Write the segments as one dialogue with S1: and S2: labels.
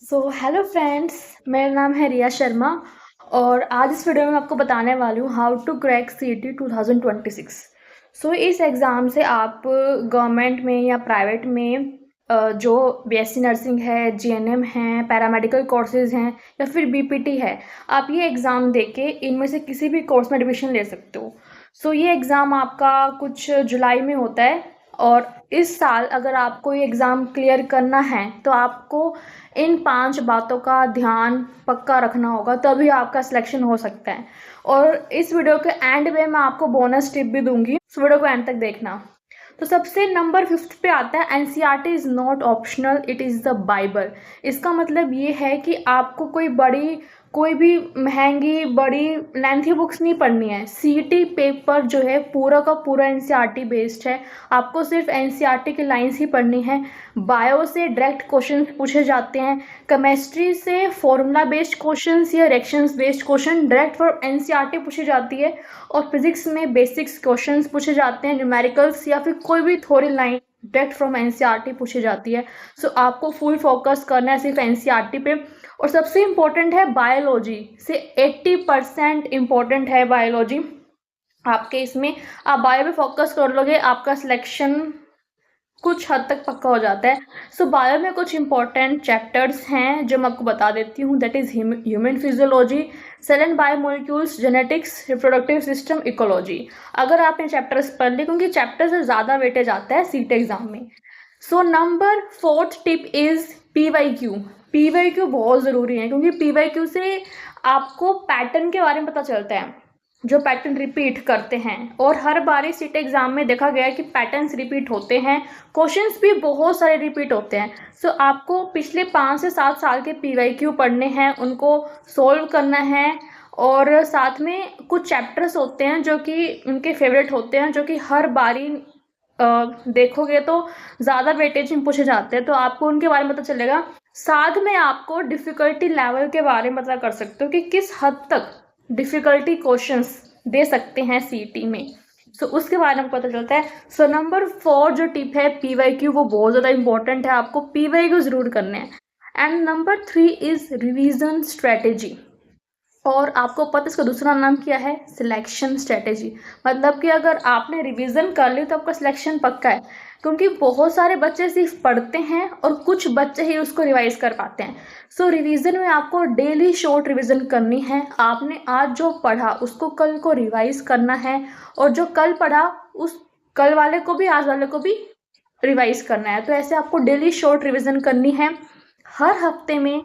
S1: Hello friends, मेरा नाम है रिया शर्मा और आज इस वीडियो में मैं आपको बताने वाली हूँ हाउ टू क्रैक सीईटी 2026। इस एग्ज़ाम से आप गवर्नमेंट में या प्राइवेट में जो बीएससी नर्सिंग है, जीएनएम है, पैरामेडिकल कोर्सेज हैं या फिर बीपीटी है, आप ये एग्ज़ाम देके इनमें से किसी भी कोर्स में एडमिशन ले सकते हो। ये एग्ज़ाम आपका कुछ जुलाई में होता है और इस साल अगर आपको ये एग्ज़ाम क्लियर करना है तो आपको इन 5 बातों का ध्यान पक्का रखना होगा, तभी आपका सिलेक्शन हो सकता है। और इस वीडियो के एंड में मैं आपको बोनस टिप भी दूंगी, इस वीडियो को एंड तक देखना। सबसे नंबर 5 पे आता है NCERT is not optional, it is the Bible. इसका मतलब ये है कि आपको कोई भी महंगी बड़ी लेंथी बुक्स नहीं पढ़नी है। सीईटी पेपर जो है पूरा का पूरा एनसीईआरटी बेस्ड है, आपको सिर्फ एनसीईआरटी की लाइंस ही पढ़नी है। बायो से डायरेक्ट क्वेश्चन पूछे जाते हैं, केमिस्ट्री से फॉर्मूला बेस्ड क्वेश्चंस या reactions based question direct for NCERT पूछी जाती है। और फिजिक्स में बेसिक्स क्वेश्चंस पूछे जाते हैं, न्यूमेरिकल्स या फिर कोई भी theory line direct from NCERT पूछी जाती है। आपको फुल फोकस करना है सिर्फ एनसीईआरटी पे। और सबसे इम्पोर्टेंट है बायोलॉजी, से 80% इम्पोर्टेंट है बायोलॉजी आपके। इसमें आप बायो पे फोकस कर लोगे, आपका सिलेक्शन कुछ हद तक पक्का हो जाता है। बायो में कुछ इंपॉर्टेंट चैप्टर्स हैं जो मैं आपको बता देती हूँ। That is human physiology, cell and biomolecules, genetics, reproductive system, ecology. अगर आपने चैप्टर्स पढ़ लिए, क्योंकि चैप्टर से ज़्यादा वेटेज आता है सीट एग्जाम में। Number 4th tip is PYQ. PYQ बहुत ज़रूरी है, क्योंकि पीवाईक्यू से आपको पैटर्न के बारे में पता चलता है, जो पैटर्न रिपीट करते हैं। और हर बार सीट एग्जाम में देखा गया है कि पैटर्न्स रिपीट होते हैं, क्वेश्चंस भी बहुत सारे रिपीट होते हैं। आपको पिछले 5 से 7 साल के पीवाईक्यू पढ़ने हैं, उनको सोल्व करना है। और साथ में कुछ चैप्टर्स होते हैं जो कि उनके फेवरेट होते हैं, जो कि हर बारी देखोगे तो ज़्यादा वेटेज में पूछे जाते हैं, तो आपको उनके बारे में पता चलेगा। साथ में आपको डिफ़िकल्टी लेवल के बारे में पता कर सकते हो कि किस हद तक डिफ़िकल्टी क्वेश्चंस दे सकते हैं सीईटी में। उसके बारे में पता चलता है। नंबर 4 जो टिप है पीवाईक्यू, वो बहुत ज़्यादा इंपॉर्टेंट है, आपको पीवाईक्यू ज़रूर करने हैं। And number 3 is revision strategy. और आपको पता है इसका दूसरा नाम क्या है? Selection strategy. मतलब कि अगर आपने रिवीजन कर ली तो आपका सिलेक्शन पक्का है, क्योंकि बहुत सारे बच्चे सिर्फ पढ़ते हैं और कुछ बच्चे ही उसको रिवाइज कर पाते हैं। रिवीजन में आपको डेली शॉर्ट रिवीजन करनी है। आपने आज जो पढ़ा उसको कल को रिवाइज करना है, और जो कल पढ़ा उस कल वाले को भी आज वाले को भी रिवाइज करना है। तो ऐसे आपको डेली शॉर्ट रिवीजन करनी है। हर हफ्ते में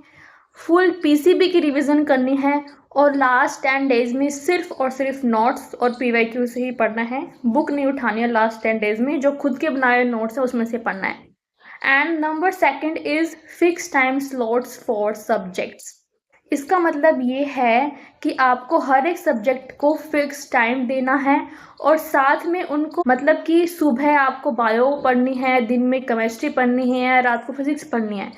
S1: फुल पीसीबी की रिवीजन करनी है, और लास्ट 10 डेज में सिर्फ और सिर्फ नोट्स और पीवाईक्यू से ही पढ़ना है। बुक नहीं उठानी है लास्ट 10 डेज में, जो खुद के बनाए नोट्स है उसमें से पढ़ना है। And number 2 is fix time slots for subjects. इसका मतलब ये है कि आपको हर एक सब्जेक्ट को फिक्स टाइम देना है, और साथ में उनको मतलब कि सुबह आपको बायो पढ़नी है, दिन में केमिस्ट्री पढ़नी है, रात को फिजिक्स पढ़नी है।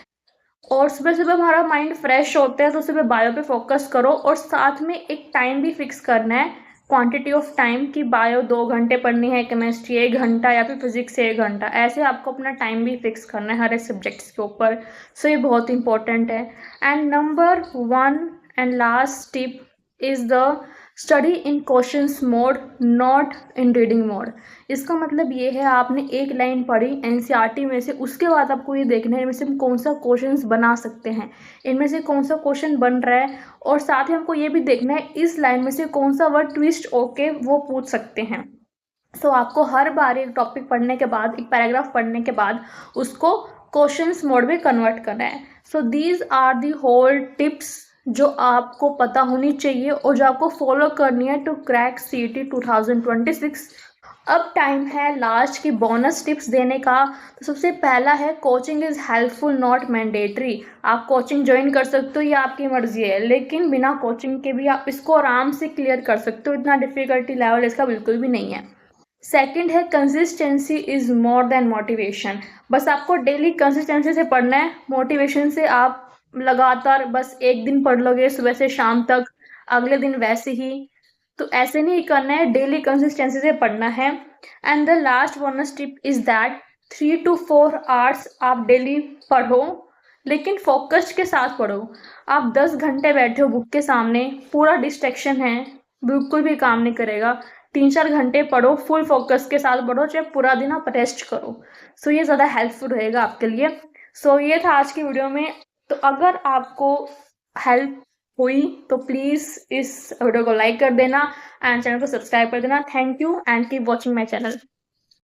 S1: और सुबह सुबह हमारा माइंड फ्रेश होता है, तो सुबह बायो पे फोकस करो। और साथ में एक टाइम भी फिक्स करना है, क्वांटिटी ऑफ टाइम, कि बायो 2 घंटे पढ़नी है, केमिस्ट्री 1 घंटा या फिर फिजिक्स 1 घंटा। ऐसे आपको अपना टाइम भी फिक्स करना है हर एक सब्जेक्ट्स के ऊपर। ये बहुत इंपॉर्टेंट है। And number 1 and last tip is the study in questions mode, not in reading mode. इसका मतलब ये है, आपने एक लाइन पढ़ी एनसीईआरटी में से, उसके बाद आपको ये देखना है इनमें से हम कौन सा क्वेश्चंस बना सकते हैं, इनमें से कौन सा क्वेश्चन बन रहा है। और साथ ही हमको ये भी देखना है इस लाइन में से कौन सा वर्ड ट्विस्ट होके वो पूछ सकते हैं। आपको हर बार एक टॉपिक पढ़ने के बाद, एक पैराग्राफ पढ़ने के बाद उसको क्वेश्चंस मोड में कन्वर्ट करना है। These are the whole tips जो आपको पता होनी चाहिए और जो आपको फॉलो करनी है टू क्रैक सीईटी 2026। अब टाइम है लास्ट की बोनस टिप्स देने का। सबसे पहला है coaching is helpful not mandatory. आप कोचिंग ज्वाइन कर सकते हो, ये आपकी मर्जी है, लेकिन बिना कोचिंग के भी आप इसको आराम से क्लियर कर सकते हो, इतना डिफ़िकल्टी लेवल इसका बिल्कुल भी नहीं है। सेकंड है consistency is more than motivation. बस आपको डेली कंसिस्टेंसी से पढ़ना है, मोटिवेशन से आप लगातार बस एक दिन पढ़ लोगे सुबह से शाम तक, अगले दिन वैसे ही, तो ऐसे नहीं करना है, डेली कंसिस्टेंसी से पढ़ना है। And the last bonus tip is that 3 to 4 hours आप डेली पढ़ो, लेकिन फोकस के साथ पढ़ो। आप 10 घंटे बैठे हो बुक के सामने, पूरा डिस्ट्रैक्शन है, बिल्कुल भी काम नहीं करेगा। 3-4 घंटे पढ़ो, फुल फोकस के साथ पढ़ो, चाहे पूरा दिन आप रेस्ट करो। सो ये ज़्यादा हेल्पफुल रहेगा आपके लिए। सो ये था आज की वीडियो में। तो अगर आपको हेल्प हुई तो प्लीज़ इस वीडियो को लाइक कर देना एंड चैनल को सब्सक्राइब कर देना। Thank you and keep watching my channel.